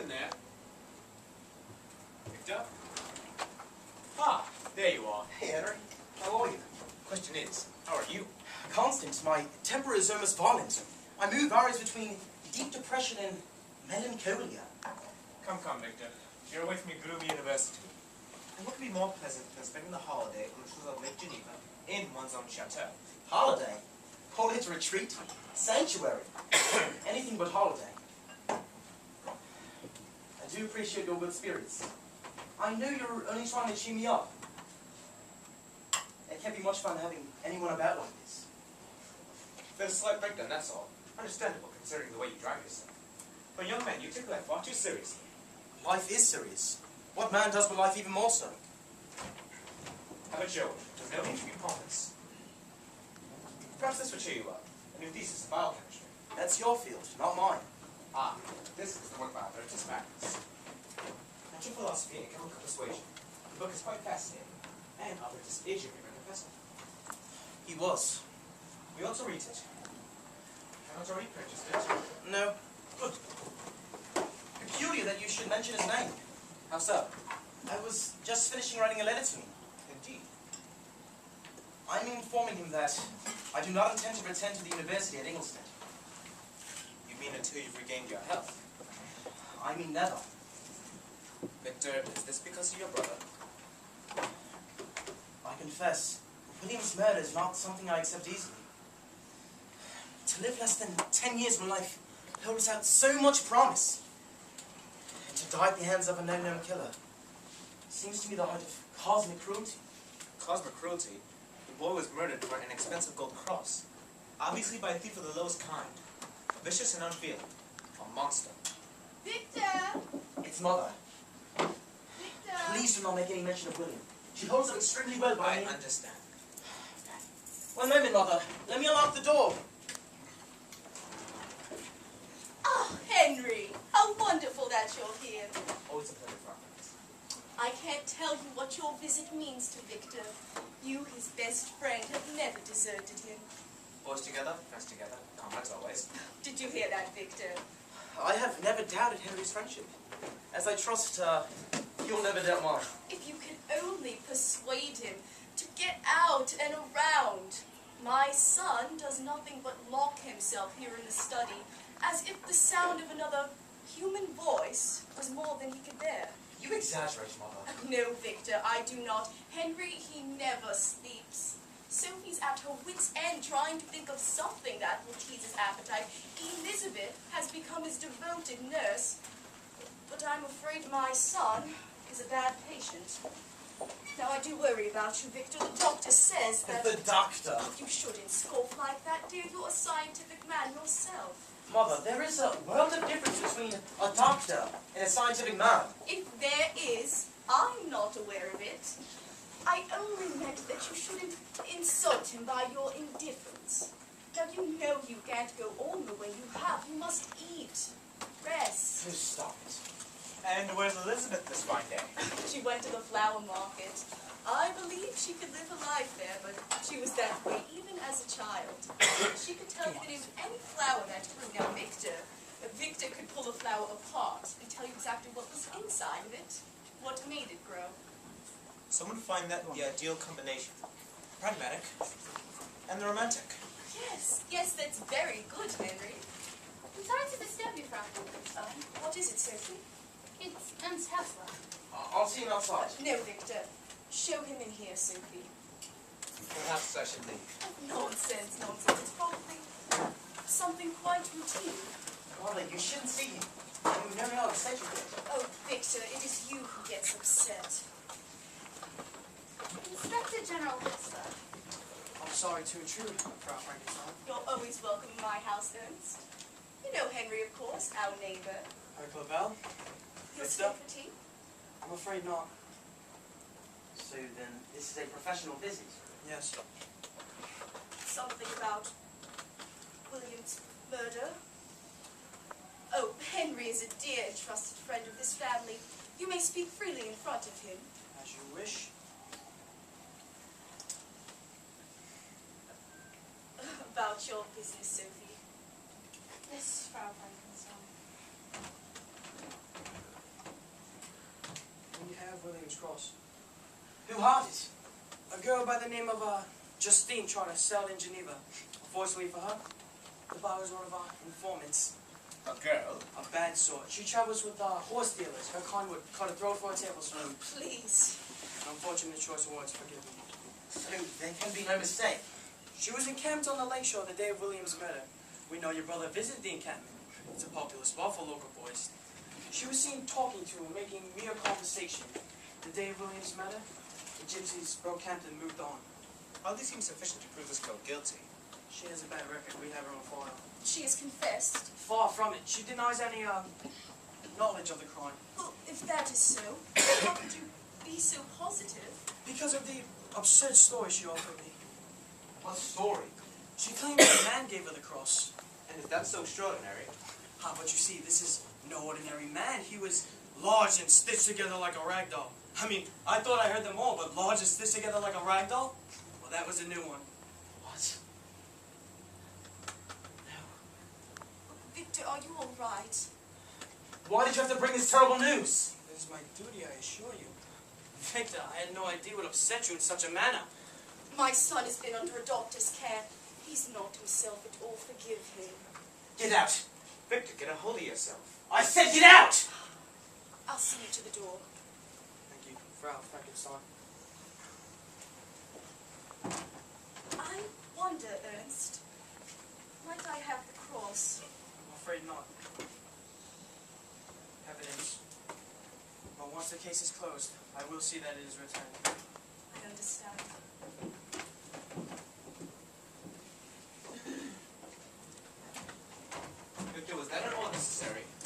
in there. Victor? Ah, there you are. Hey, Henry. How are you? Question is, how are you? Constant. My temper is almost violent. I move varies between deep depression and melancholia. Come, Victor. You're away from your gloomy university. And what could be more pleasant than spending the holiday on the shores of Lake Geneva in one's own chateau? Holiday? Call it a retreat? Sanctuary? Anything but holiday. I do appreciate your good spirits. I know you're only trying to cheer me up. It can't be much fun having anyone about like this. There's a slight breakdown, that's all. Understandable, considering the way you drive yourself. For a young man, you take life far too seriously. Life is serious. What man does with life even more so? Have a joke. There's no need to be pompous. Perhaps this would cheer you up. A new thesis in biochemistry. That's your field, not mine. Ah, this is the work by Albertus Magnus. Natural philosophy and chemical persuasion. The book is quite fascinating. And Albertus is your favorite professor. He was. We also read it. Haven't already purchased it? No. Good. Peculiar that you should mention his name. How so? I was just finishing writing a letter to him. Indeed. I'm informing him that I do not intend to return to the university at Ingolstadt. You mean until you've regained your health? I mean never. Victor, is this because of your brother? I confess, William's murder is not something I accept easily. To live less than 10 years when life holds out so much promise, and to die at the hands of a no-known killer, seems to me the height of cosmic cruelty. Cosmic cruelty? The boy was murdered for an expensive gold cross. Obviously by a thief of the lowest kind. Vicious and unfeeling. A monster. Victor! It's Mother. Victor! Please do not make any mention of William. She holds up extremely well by I me. understand. One moment, Mother. Let me unlock the door. Oh, Henry! How wonderful that you're here. Always a pleasure, Frankenstein. I can't tell you what your visit means to Victor. You, his best friend, have never deserted him. Boys together, friends together, comrades always. Did you hear that, Victor? I have never doubted Henry's friendship, as I trust you'll never doubt mine. If you could only persuade him to get out and around. My son does nothing but lock himself here in the study, as if the sound of another human voice was more than he could bear. You exaggerate, Mother. No, Victor, I do not. Henry, he never sleeps. Sophie's at her wit's end trying to think of something that will tease his appetite. Elizabeth has become his devoted nurse. But I'm afraid my son is a bad patient. Now, I do worry about you, Victor. The doctor says that... The doctor? You shouldn't scoff like that, dear. You're a scientific man yourself. Mother, there is a world of difference between a doctor and a scientific man. If there is, I'm not aware of it. I only meant that you shouldn't insult him by your indifference. Now, you know you can't go on the way you have. You must eat, rest. Oh, stop it. And where's Elizabeth this fine day? She went to the flower market. I believe she could live a life there, but she was that way even as a child. She could tell you the name of any flower that grew. Now, Victor could pull a flower apart and tell you exactly what was inside of it, what made it grow. Someone find that the ideal combination. Pragmatic and the romantic. Yes, that's very good, Henry. I'm sorry to disturb you, Frankenstein. What is it, Sophie? It's Tesla. I'll see him outside. No, Victor. Show him in here, Sophie. Perhaps I should leave. Nonsense. It's probably something quite routine. Mother, you shouldn't see him. You know how upset you get. Oh, Victor, it is you who gets upset. Inspector General Tesla. I'm sorry to intrude, Frau Frankenstein. You're always welcome in my house, Ernst. You know Henry, of course, our neighbor. Herr Clavel? You'll Good stay stuff. for tea? I'm afraid not. So then, this is a professional visit? Yes. Something about William's murder? Oh, Henry is a dear and trusted friend of this family. You may speak freely in front of him. As you wish. About your business, Sophie. Yes, Frau Frankenstein. William's cross. Who had it? A girl by the name of Justine tried to sell it in Geneva. Unfortunately for her, the buyer was one of our informants. A girl? A bad sort. She travels with horse dealers. Her kind would cut a throat for a tablespoon. Please. An unfortunate choice of words, forgive me. So there can be no mistake. She was encamped on the lakeshore the day of William's murder. We know your brother visited the encampment. It's a popular spot for local boys. She was seen talking to him, making mere conversation. The day of William's murder, the gypsies broke camp and moved on. Hardly seems sufficient to prove this girl guilty. She has a bad record. We have her on file. She has confessed. Far from it. She denies any knowledge of the crime. Well, if that is so, how could you be so positive? Because of the absurd story she offered me. What story? She claimed that a man gave her the cross. And if that's so extraordinary, But you see, this is no ordinary man. He was large and stitched together like a rag doll. I mean, I thought I heard them all, but large and stitched together like a rag doll? Well, that was a new one. What? No. Victor, are you all right? Why did you have to bring this terrible news? It is my duty, I assure you. Victor, I had no idea what upset you in such a manner. My son has been under a doctor's care. He's not himself at all. Forgive him. Get out! Victor, get a hold of yourself. I said get out! I'll see you to the door. Thank you, Frau Frankenstein. I wonder, Ernst, might I have the cross? I'm afraid not. Evidence. But once the case is closed, I will see that it is returned. I understand.